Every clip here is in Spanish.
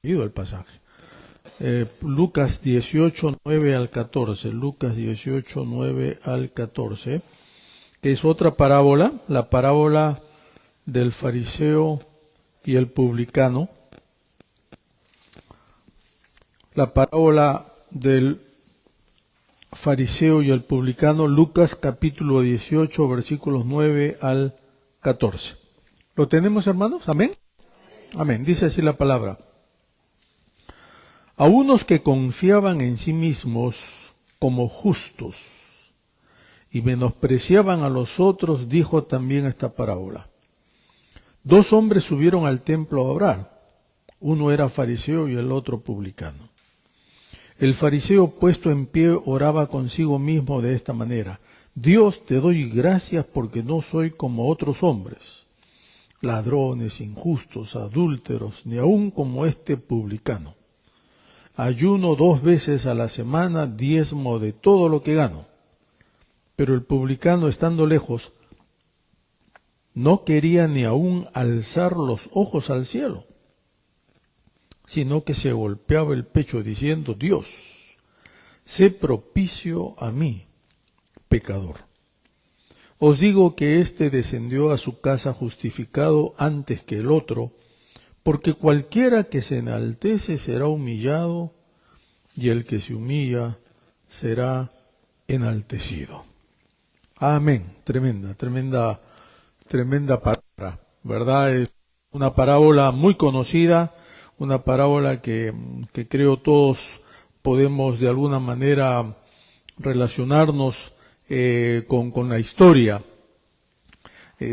leído el pasaje. Lucas 18, 9 al 14. Lucas 18, 9 al 14. Que es otra parábola, la parábola del fariseo y el publicano. La parábola del fariseo y el publicano, Lucas capítulo 18, versículos 9 al 14. ¿Lo tenemos, hermanos? Amén. Amén. Dice así la palabra. A unos que confiaban en sí mismos como justos y menospreciaban a los otros, dijo también esta parábola. Dos hombres subieron al templo a orar. Uno era fariseo y el otro publicano. El fariseo, puesto en pie, oraba consigo mismo de esta manera. Dios, te doy gracias porque no soy como otros hombres, ladrones, injustos, adúlteros, ni aun como este publicano. Ayuno 2 veces a la semana, diezmo de todo lo que gano. Pero el publicano, estando lejos, no quería ni aun alzar los ojos al cielo, sino que se golpeaba el pecho diciendo, Dios, sé propicio a mí, pecador. Os digo que éste descendió a su casa justificado antes que el otro, porque cualquiera que se enaltece será humillado, y el que se humilla será enaltecido. Amén. Tremenda palabra, ¿verdad? Es una parábola muy conocida, una parábola que creo todos podemos de alguna manera relacionarnos con la historia.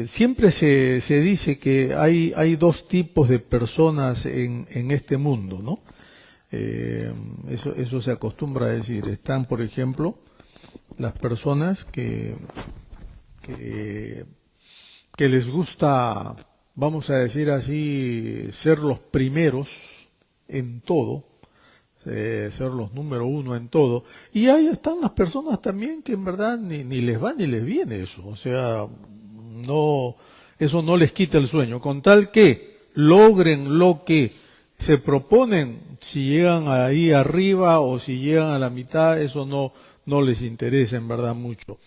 Siempre se dice que hay 2 tipos de personas en este mundo, ¿no? Eso se acostumbra a decir. Están, por ejemplo, las personas que les gusta, vamos a decir así, ser los primeros en todo, ser los número 1 en todo. Y ahí están las personas también que en verdad ni les va ni les viene eso. O sea, no, eso no les quita el sueño. Con tal que logren lo que se proponen, si llegan ahí arriba o si llegan a la mitad, eso no les interesa en verdad mucho.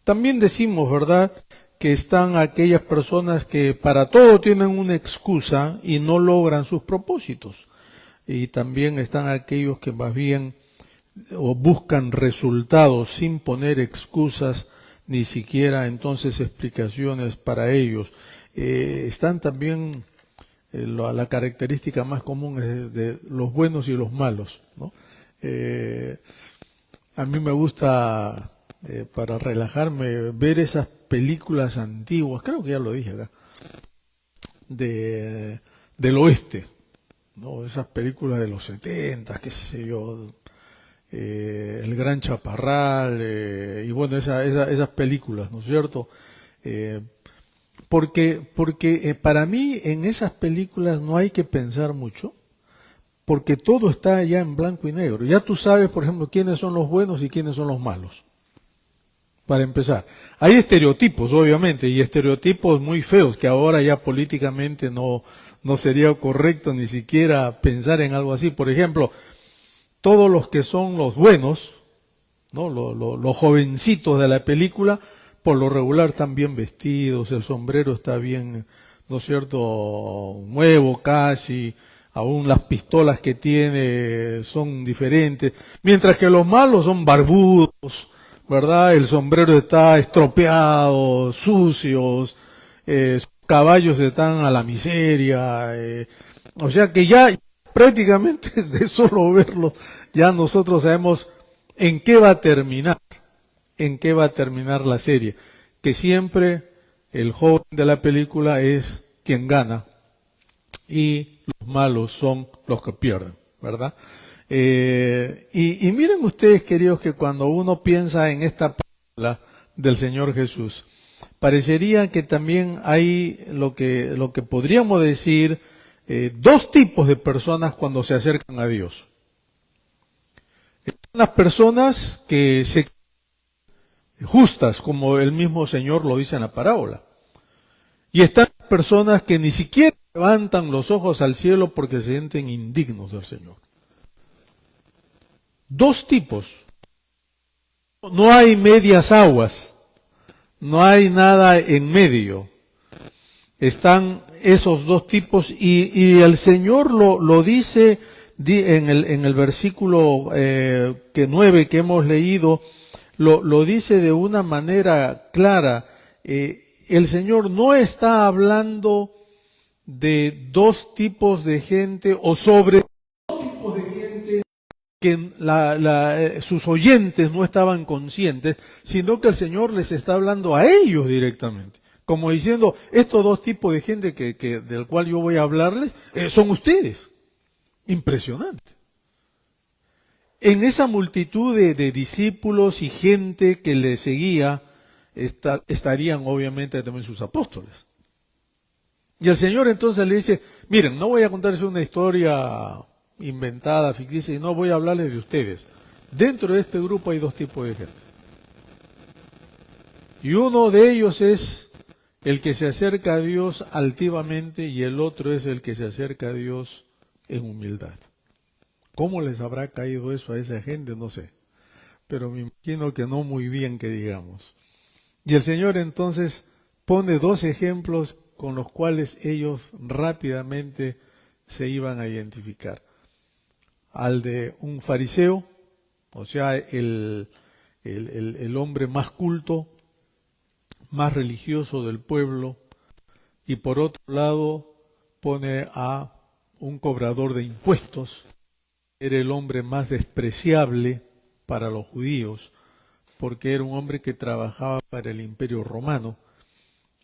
También decimos, ¿verdad?, que están aquellas personas que para todo tienen una excusa y no logran sus propósitos. Y también están aquellos que más bien o buscan resultados sin poner excusas, ni siquiera entonces explicaciones para ellos. Están también, la característica más común es de los buenos y los malos, ¿no? A mí me gusta, para relajarme, ver esas películas antiguas, creo que ya lo dije acá, del oeste, ¿no? Esas películas de los 70, qué sé yo, El Gran Chaparral, y bueno, esas películas, ¿no es cierto? Porque para mí en esas películas no hay que pensar mucho, porque todo está ya en blanco y negro. Ya tú sabes, por ejemplo, quiénes son los buenos y quiénes son los malos. Para empezar, hay estereotipos, obviamente, y estereotipos muy feos, que ahora ya políticamente no sería correcto ni siquiera pensar en algo así. Por ejemplo, todos los que son los buenos, ¿no? Los jovencitos de la película, por lo regular están bien vestidos, el sombrero está bien, ¿no es cierto?, nuevo casi, aún las pistolas que tiene son diferentes, mientras que los malos son barbudos, ¿verdad? El sombrero está estropeado, sucios, sus caballos están a la miseria, o sea que ya prácticamente de solo verlo, ya nosotros sabemos en qué va a terminar la serie, que siempre el joven de la película es quien gana y los malos son los que pierden, ¿verdad? Y miren ustedes, queridos, que cuando uno piensa en esta parábola del Señor Jesús, parecería que también hay lo que podríamos decir 2 tipos de personas cuando se acercan a Dios. Las personas que se justas, como el mismo Señor lo dice en la parábola. Y están personas que ni siquiera levantan los ojos al cielo porque se sienten indignos del Señor. Dos tipos. No hay medias aguas, no hay nada en medio. Están esos dos tipos y el Señor lo dice en el versículo 9 que hemos leído, lo dice de una manera clara. El Señor no está hablando de dos tipos de gente o sobre dos tipos de gente que sus oyentes no estaban conscientes, sino que el Señor les está hablando a ellos directamente. Como diciendo, estos dos tipos de gente del cual yo voy a hablarles son ustedes. Impresionante. En esa multitud de discípulos y gente que le seguía, estarían obviamente también sus apóstoles. Y el Señor entonces le dice, miren, no voy a contarles una historia inventada, ficticia, y no voy a hablarles de ustedes. Dentro de este grupo hay dos tipos de gente. Y uno de ellos es el que se acerca a Dios altivamente y el otro es el que se acerca a Dios en humildad. ¿Cómo les habrá caído eso a esa gente? No sé. Pero me imagino que no muy bien, que digamos. Y el Señor entonces pone dos ejemplos con los cuales ellos rápidamente se iban a identificar. Al de un fariseo, o sea, el hombre más culto, más religioso del pueblo, y por otro lado pone a un cobrador de impuestos. Era el hombre más despreciable para los judíos, porque era un hombre que trabajaba para el Imperio Romano,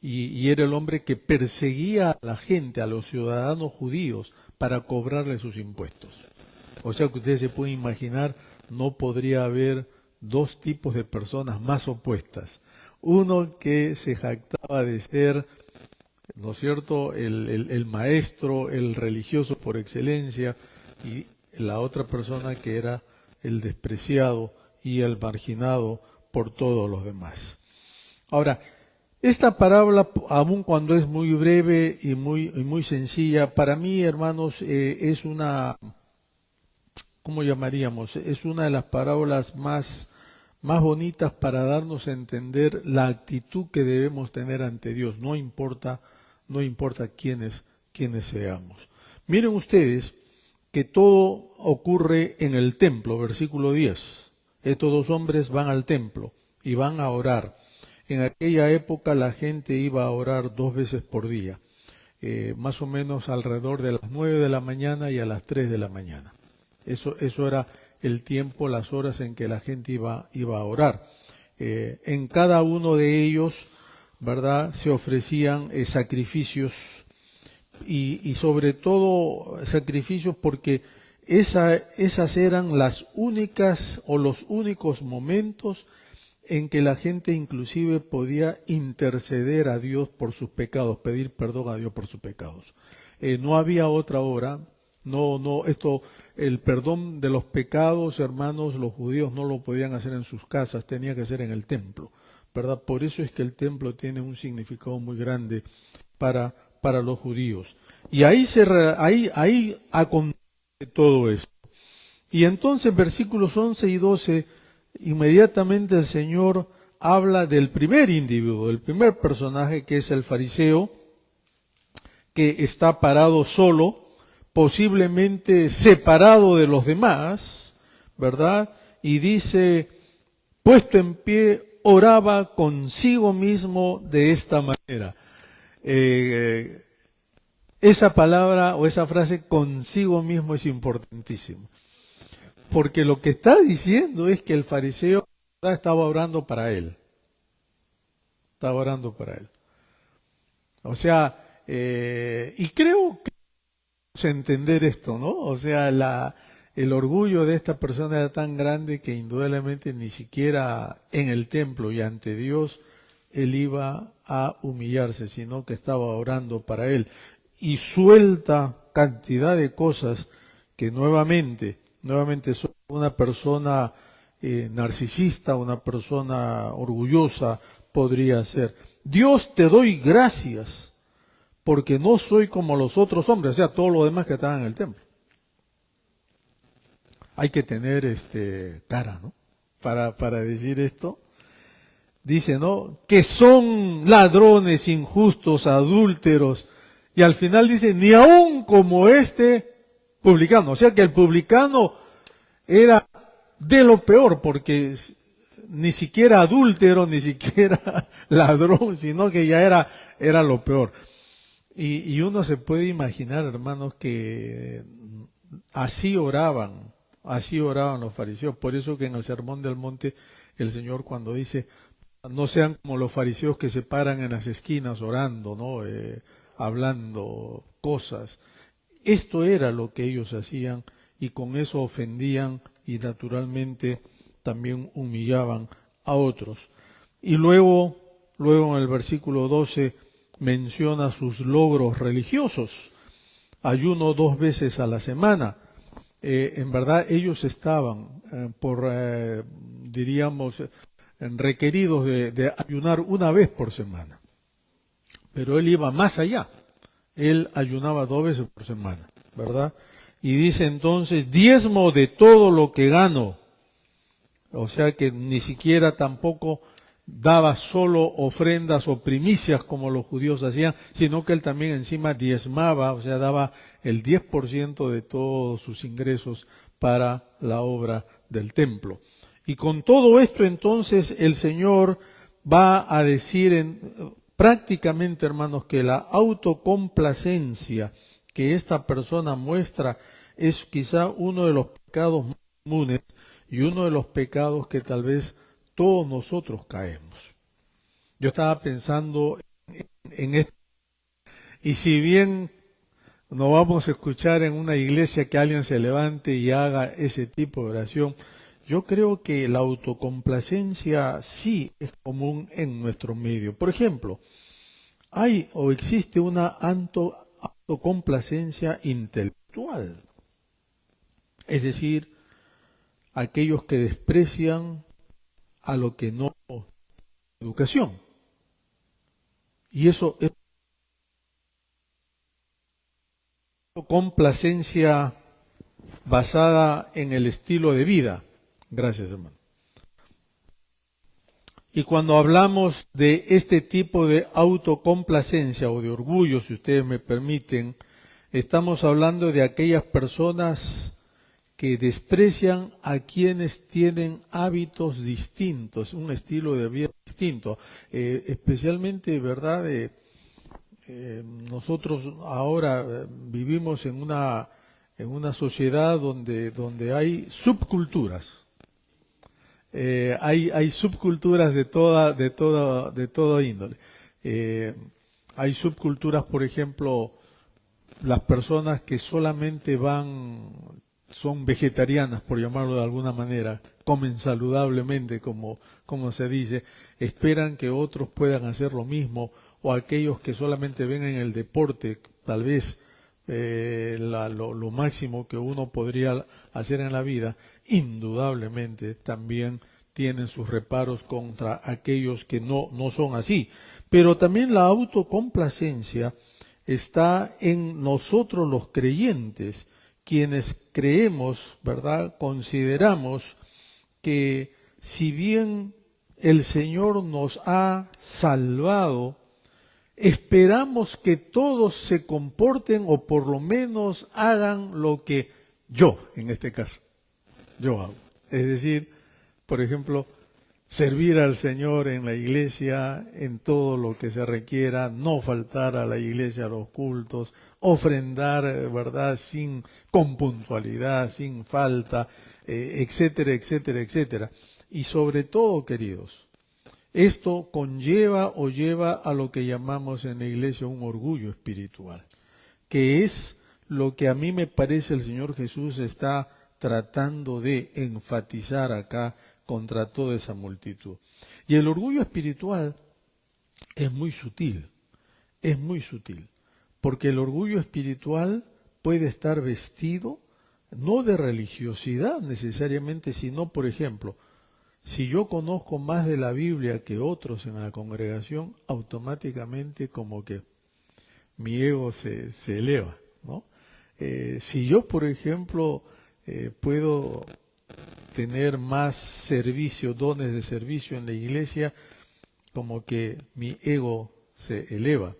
y era el hombre que perseguía a la gente, a los ciudadanos judíos, para cobrarle sus impuestos. O sea que ustedes se pueden imaginar, no podría haber dos tipos de personas más opuestas. Uno que se jactaba de ser, ¿no es cierto?, el maestro, el religioso por excelencia, y la otra persona que era el despreciado y el marginado por todos los demás. Ahora, esta parábola, aun cuando es muy breve y muy sencilla, para mí, hermanos, es una, ¿cómo llamaríamos? Es una de las parábolas más bonitas para darnos a entender la actitud que debemos tener ante Dios, no importa quiénes seamos. Miren ustedes que todo ocurre en el templo, versículo 10. Estos dos hombres van al templo y van a orar. En aquella época la gente iba a orar 2 veces por día, más o menos alrededor de las 9 de la mañana y a las 3 de la mañana. Eso era el tiempo, las horas en que la gente iba a orar. En cada uno de ellos, ¿verdad?, se ofrecían sacrificios y sobre todo sacrificios porque esas eran las únicas o los únicos momentos en que la gente inclusive podía interceder a Dios por sus pecados, pedir perdón a Dios por sus pecados. No había otra hora, el perdón de los pecados, hermanos, los judíos no lo podían hacer en sus casas, tenía que ser en el templo, ¿verdad? Por eso es que el templo tiene un significado muy grande para los judíos. Y ahí acontece todo eso. Y entonces versículos 11 y 12, inmediatamente el Señor habla del primer individuo, el primer personaje, que es el fariseo, que está parado solo, posiblemente separado de los demás, ¿verdad? Y dice, puesto en pie, oraba consigo mismo de esta manera. Esa palabra o esa frase consigo mismo es importantísima. Porque lo que está diciendo es que el fariseo estaba orando para él. Estaba orando para él. O sea, y creo que vamos a entender esto, ¿no? O sea, el orgullo de esta persona era tan grande que indudablemente ni siquiera en el templo y ante Dios él iba a humillarse, sino que estaba orando para él. Y suelta cantidad de cosas que nuevamente soy una persona narcisista, una persona orgullosa podría ser. Dios, te doy gracias porque no soy como los otros hombres, o sea, todos los demás que estaban en el templo. Hay que tener cara, ¿no? Para decir esto. Dice, ¿no? Que son ladrones, injustos, adúlteros. Y al final dice, ni aún como este publicano. O sea que el publicano era de lo peor, porque ni siquiera adúltero, ni siquiera ladrón, sino que ya era lo peor. Y uno se puede imaginar, hermanos, que así oraban los fariseos. Por eso que en el Sermón del Monte el Señor cuando dice, no sean como los fariseos que se paran en las esquinas orando, ¿no? Hablando cosas. Esto era lo que ellos hacían y con eso ofendían y naturalmente también humillaban a otros. Y luego en el versículo 12 menciona sus logros religiosos. Ayuno 2 veces a la semana. En verdad ellos estaban diríamos, requeridos de ayunar 1 vez por semana. Pero él iba más allá. Él ayunaba 2 veces por semana, ¿verdad? Y dice entonces, diezmo de todo lo que gano. O sea que ni siquiera tampoco daba solo ofrendas o primicias como los judíos hacían, sino que él también encima diezmaba, o sea, daba el 10% de todos sus ingresos para la obra del templo. Y con todo esto entonces el Señor va a decir prácticamente, hermanos, que la autocomplacencia que esta persona muestra es quizá uno de los pecados más comunes y uno de los pecados que tal vez todos nosotros caemos. Yo estaba pensando en esto, y si bien no vamos a escuchar en una iglesia que alguien se levante y haga ese tipo de oración, yo creo que la autocomplacencia sí es común en nuestro medio. Por ejemplo, hay o existe una autocomplacencia intelectual, es decir, aquellos que desprecian a lo que no educación. Y eso es complacencia basada en el estilo de vida. Gracias, hermano. Y cuando hablamos de este tipo de autocomplacencia o de orgullo, si ustedes me permiten, estamos hablando de aquellas personas que desprecian a quienes tienen hábitos distintos, un estilo de vida distinto, especialmente, ¿verdad? Nosotros ahora vivimos en una sociedad donde hay subculturas. Hay subculturas de toda índole. Hay subculturas, por ejemplo, las personas que solamente son vegetarianas, por llamarlo de alguna manera, comen saludablemente, como se dice, esperan que otros puedan hacer lo mismo, o aquellos que solamente ven en el deporte, tal vez lo máximo que uno podría hacer en la vida, indudablemente también tienen sus reparos contra aquellos que no son así. Pero también la autocomplacencia está en nosotros los creyentes, quienes creemos, ¿verdad? Consideramos que si bien el Señor nos ha salvado, esperamos que todos se comporten o por lo menos hagan lo que yo, en este caso, yo hago. Es decir, por ejemplo, servir al Señor en la iglesia, en todo lo que se requiera, no faltar a la iglesia, a los cultos, ofrendar, ¿verdad?, con puntualidad, sin falta, etcétera, etcétera, etcétera. Y sobre todo, queridos, esto conlleva o lleva a lo que llamamos en la iglesia un orgullo espiritual, que es lo que a mí me parece el Señor Jesús está tratando de enfatizar acá contra toda esa multitud. Y el orgullo espiritual es muy sutil, porque el orgullo espiritual puede estar vestido no de religiosidad necesariamente, sino, por ejemplo, si yo conozco más de la Biblia que otros en la congregación, automáticamente como que mi ego se eleva, ¿no? Si yo, por ejemplo, puedo tener más servicio, dones de servicio en la iglesia, como que mi ego se eleva.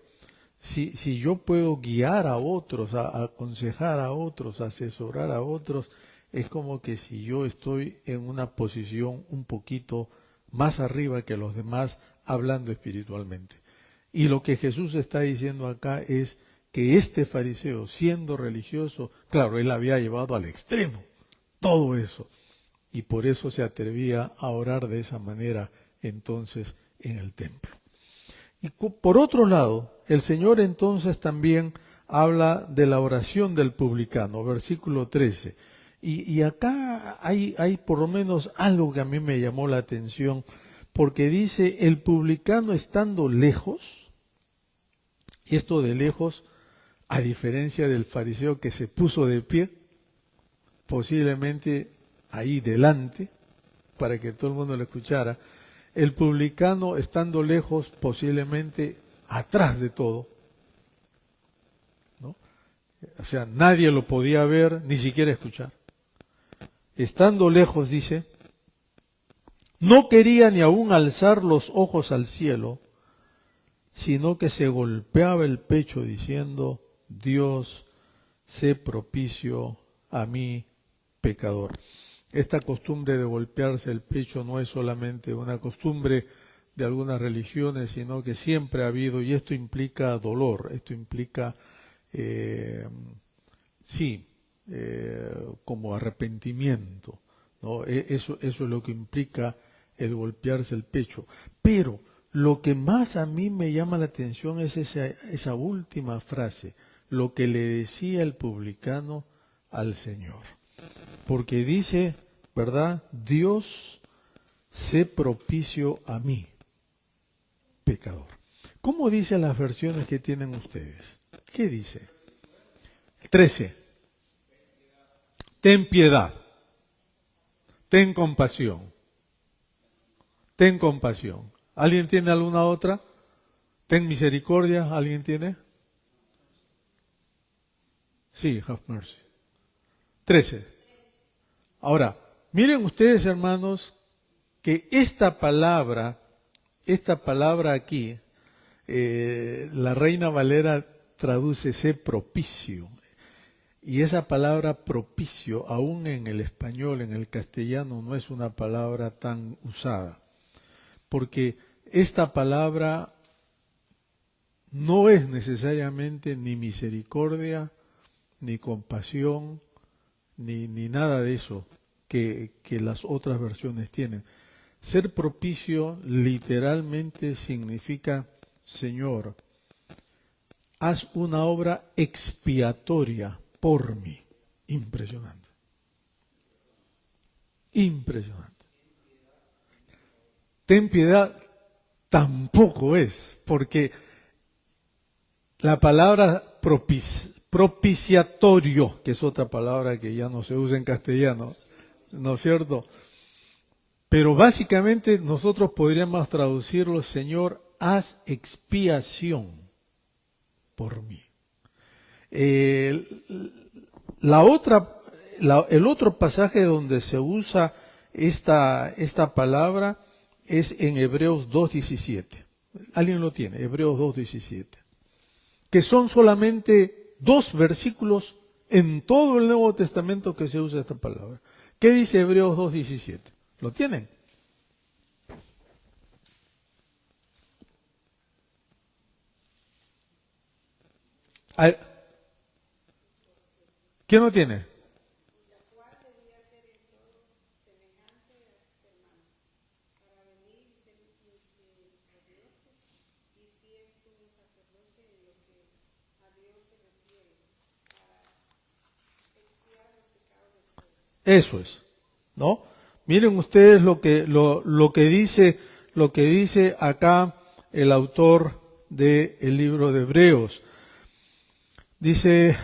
Si yo puedo guiar a otros, a aconsejar a otros, a asesorar a otros, es como que si yo estoy en una posición un poquito más arriba que los demás, hablando espiritualmente. Y lo que Jesús está diciendo acá es que este fariseo, siendo religioso, claro, él había llevado al extremo todo eso, y por eso se atrevía a orar de esa manera entonces en el templo. Y por otro lado, el Señor entonces también habla de la oración del publicano, versículo 13. Y acá hay por lo menos algo que a mí me llamó la atención, porque dice, el publicano estando lejos, y esto de lejos, a diferencia del fariseo que se puso de pie, posiblemente ahí delante, para que todo el mundo lo escuchara, el publicano estando lejos, posiblemente atrás de todo, ¿no? O sea, nadie lo podía ver, ni siquiera escuchar. Estando lejos, dice, no quería ni aún alzar los ojos al cielo, sino que se golpeaba el pecho diciendo, Dios, sé propicio a mí, pecador. Esta costumbre de golpearse el pecho no es solamente una costumbre de algunas religiones, sino que siempre ha habido, y esto implica dolor, esto implica, como arrepentimiento, ¿no? Eso es lo que implica el golpearse el pecho. Pero lo que más a mí me llama la atención es esa última frase, lo que le decía el publicano al Señor. Porque dice, ¿verdad? Dios, sé propicio a mí, pecador. ¿Cómo dicen las versiones que tienen ustedes? ¿Qué dice? 13. Ten piedad. Ten compasión. Ten compasión. ¿Alguien tiene alguna otra? Ten misericordia. ¿Alguien tiene? Sí, have mercy. 13. Ahora, miren ustedes, hermanos, que esta palabra aquí, la Reina Valera traduce sé propicio. Y esa palabra propicio, aún en el español, en el castellano, no es una palabra tan usada. Porque esta palabra no es necesariamente ni misericordia, ni compasión, ni nada de eso que las otras versiones tienen. Ser propicio literalmente significa, Señor, haz una obra expiatoria por mí. Impresionante. Impresionante. Ten piedad tampoco es, porque la palabra propiciatorio, que es otra palabra que ya no se usa en castellano, ¿no es cierto? Pero básicamente nosotros podríamos traducirlo, Señor, haz expiación por mí. El otro pasaje donde se usa esta palabra es en Hebreos 2:17. ¿Alguien lo tiene? Hebreos 2:17. Que son solamente 2 versículos en todo el Nuevo Testamento que se usa esta palabra. ¿Qué dice Hebreos 2:17? ¿Lo tienen? ¿Quién lo tiene? Eso es, ¿no? Miren ustedes lo que dice acá el autor del libro de Hebreos. Dice,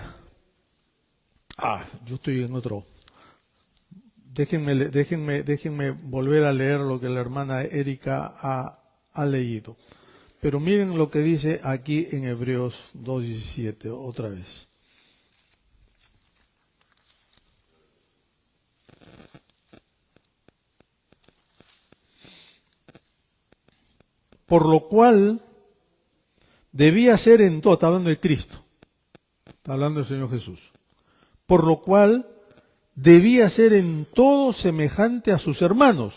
yo estoy en otro. Déjenme volver a leer lo que la hermana Erika ha leído. Pero miren lo que dice aquí en Hebreos 2:17, otra vez. Por lo cual debía ser en todo, está hablando de Cristo, está hablando del Señor Jesús. Por lo cual debía ser en todo semejante a sus hermanos,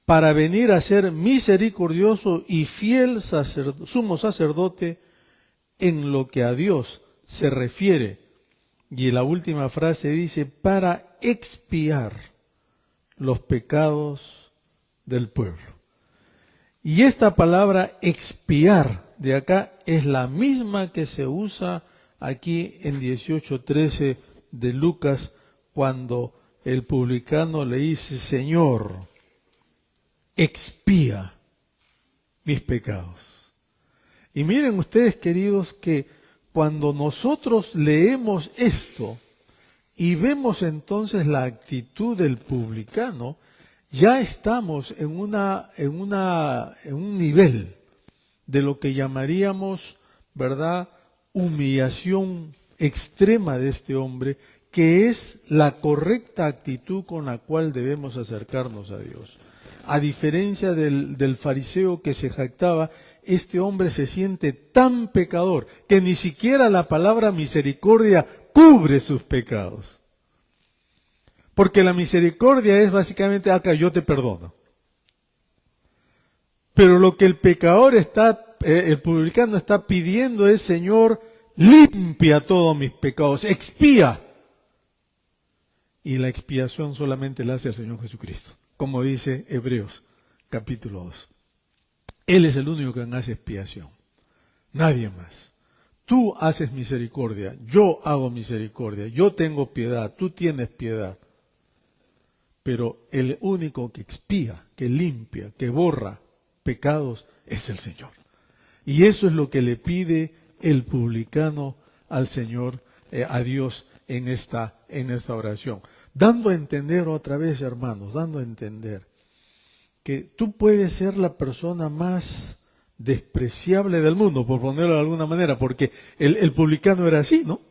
para venir a ser misericordioso y fiel sumo sacerdote en lo que a Dios se refiere. Y la última frase dice, para expiar los pecados del pueblo. Y esta palabra expiar de acá es la misma que se usa aquí en 18:13 de Lucas, cuando el publicano le dice, Señor, expía mis pecados. Y miren ustedes, queridos, que cuando nosotros leemos esto y vemos entonces la actitud del publicano, ya estamos en un nivel de lo que llamaríamos, ¿verdad?, humillación extrema de este hombre, que es la correcta actitud con la cual debemos acercarnos a Dios. A diferencia del fariseo que se jactaba, este hombre se siente tan pecador que ni siquiera la palabra misericordia cubre sus pecados. Porque la misericordia es básicamente, acá yo te perdono. Pero lo que el pecador el publicano está pidiendo es, Señor, limpia todos mis pecados, expía. Y la expiación solamente la hace el Señor Jesucristo, como dice Hebreos capítulo 2. Él es el único que hace expiación, nadie más. Tú haces misericordia, yo hago misericordia, yo tengo piedad, tú tienes piedad. Pero el único que expía, que limpia, que borra pecados es el Señor. Y eso es lo que le pide el publicano al Señor, a Dios en esta oración. Dando a entender otra vez, hermanos, dando a entender que tú puedes ser la persona más despreciable del mundo, por ponerlo de alguna manera, porque el publicano era así, ¿no?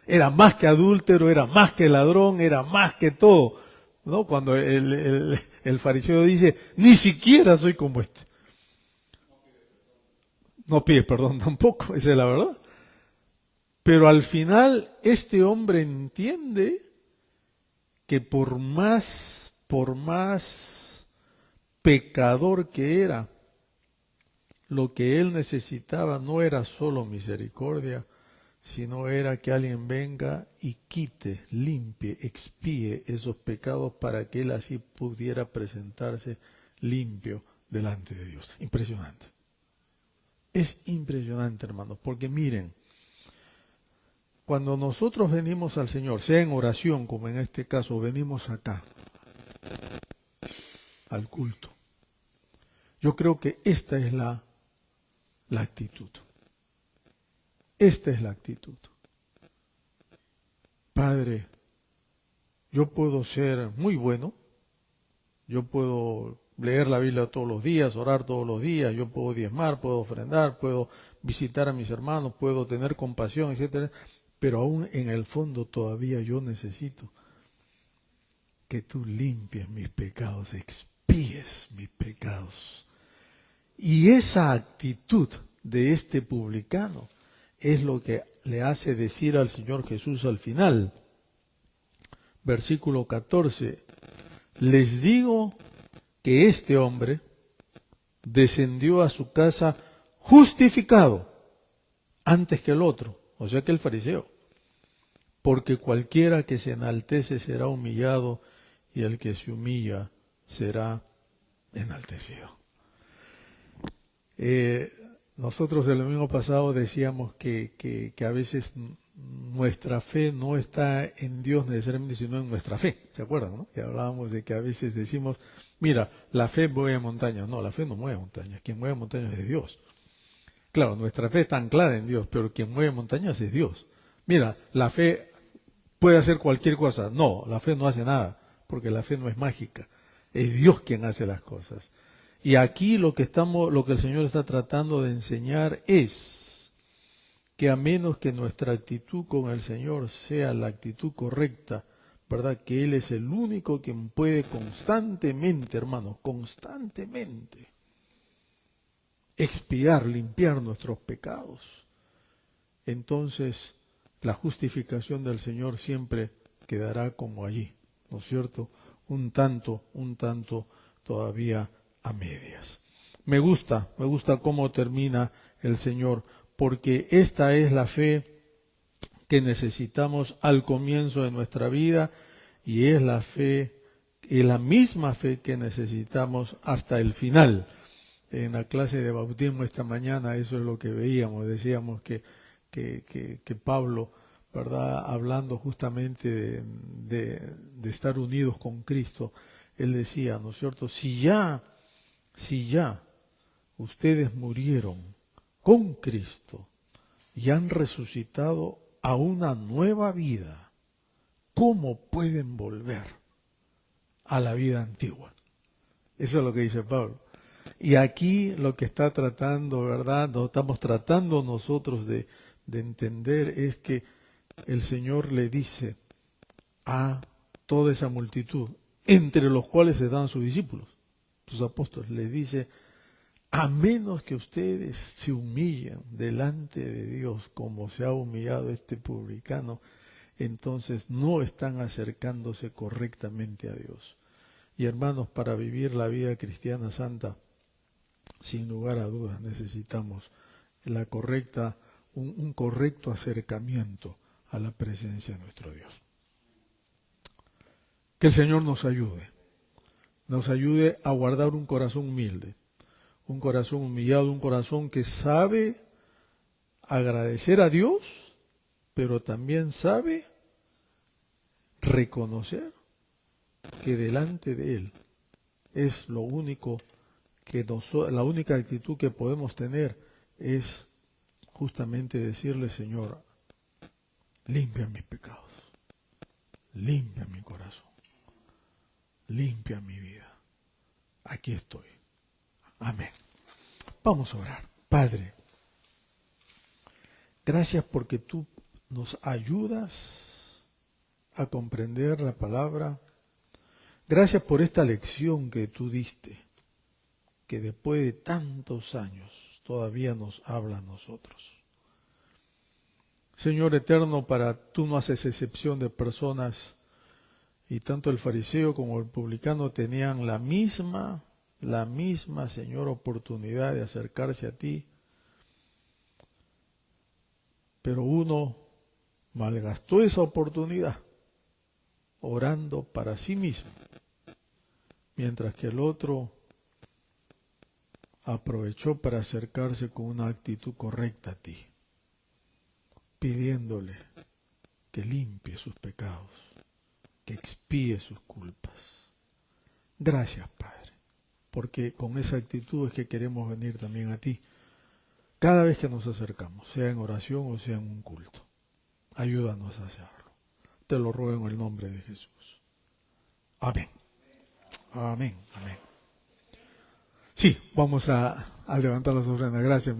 Era más que adúltero, era más que ladrón, era más que todo, ¿no? Cuando el fariseo dice, ni siquiera soy como este. No pide perdón tampoco, esa es la verdad. Pero al final este hombre entiende que por más pecador que era, lo que él necesitaba no era solo misericordia, sino era que alguien venga y quite, limpie, expíe esos pecados para que él así pudiera presentarse limpio delante de Dios. Impresionante. Es impresionante, hermanos, porque miren, cuando nosotros venimos al Señor, sea en oración como en este caso, venimos acá, al culto. Yo creo que esta es la actitud. Esta es la actitud. Padre, yo puedo ser muy bueno, yo puedo leer la Biblia todos los días, orar todos los días, yo puedo diezmar, puedo ofrendar, puedo visitar a mis hermanos, puedo tener compasión, etcétera, pero aún en el fondo todavía yo necesito que tú limpies mis pecados, expíes mis pecados. Y esa actitud de este publicano es lo que le hace decir al Señor Jesús al final. Versículo 14. Les digo que este hombre descendió a su casa justificado antes que el otro, o sea que el fariseo. Porque cualquiera que se enaltece será humillado y el que se humilla será enaltecido. Nosotros el domingo pasado decíamos que a veces nuestra fe no está en Dios necesariamente, sino en nuestra fe. ¿Se acuerdan, no? Que hablábamos de que a veces decimos, mira, la fe mueve montañas. No, la fe no mueve montañas. Quien mueve montañas es Dios. Claro, nuestra fe está anclada en Dios, pero quien mueve montañas es Dios. Mira, la fe puede hacer cualquier cosa. No, la fe no hace nada, porque la fe no es mágica. Es Dios quien hace las cosas. Y aquí lo que el Señor está tratando de enseñar es que a menos que nuestra actitud con el Señor sea la actitud correcta, ¿verdad? Que Él es el único quien puede constantemente, hermanos, constantemente expiar, limpiar nuestros pecados. Entonces, la justificación del Señor siempre quedará como allí, ¿no es cierto? Un tanto todavía a medias. Me gusta cómo termina el Señor, porque esta es la fe que necesitamos al comienzo de nuestra vida y es la fe, es la misma fe que necesitamos hasta el final. En la clase de bautismo esta mañana eso es lo que veíamos, decíamos que Pablo, ¿verdad? Hablando justamente de estar unidos con Cristo, él decía, ¿no es cierto? Si ya ustedes murieron con Cristo y han resucitado a una nueva vida, ¿cómo pueden volver a la vida antigua? Eso es lo que dice Pablo. Y aquí lo que está tratando, ¿verdad? Lo estamos tratando nosotros de entender es que el Señor le dice a toda esa multitud, entre los cuales estaban sus discípulos, sus apóstoles, le dice, a menos que ustedes se humillen delante de Dios como se ha humillado este publicano, entonces no están acercándose correctamente a Dios. Y hermanos, para vivir la vida cristiana santa, sin lugar a dudas necesitamos un correcto acercamiento a la presencia de nuestro Dios. Que el Señor nos ayude a guardar un corazón humilde, un corazón humillado, un corazón que sabe agradecer a Dios, pero también sabe reconocer que delante de Él es lo único la única actitud que podemos tener es justamente decirle, Señor, limpia mis pecados, limpia mi corazón, limpia mi vida. Aquí estoy. Amén. Vamos a orar. Padre, gracias porque tú nos ayudas a comprender la palabra. Gracias por esta lección que tú diste, que después de tantos años todavía nos habla a nosotros. Señor eterno, tú no haces excepción de personas, y tanto el fariseo como el publicano tenían la misma, Señor, oportunidad de acercarse a ti, pero uno malgastó esa oportunidad orando para sí mismo, mientras que el otro aprovechó para acercarse con una actitud correcta a ti, pidiéndole que limpie sus pecados, que expíe sus culpas. Gracias, Padre, porque con esa actitud es que queremos venir también a ti cada vez que nos acercamos, sea en oración o sea en un culto. Ayúdanos a hacerlo. Te lo ruego en el nombre de Jesús. Amén. Amén. Amén. Sí, vamos a levantar las ofrendas. Gracias.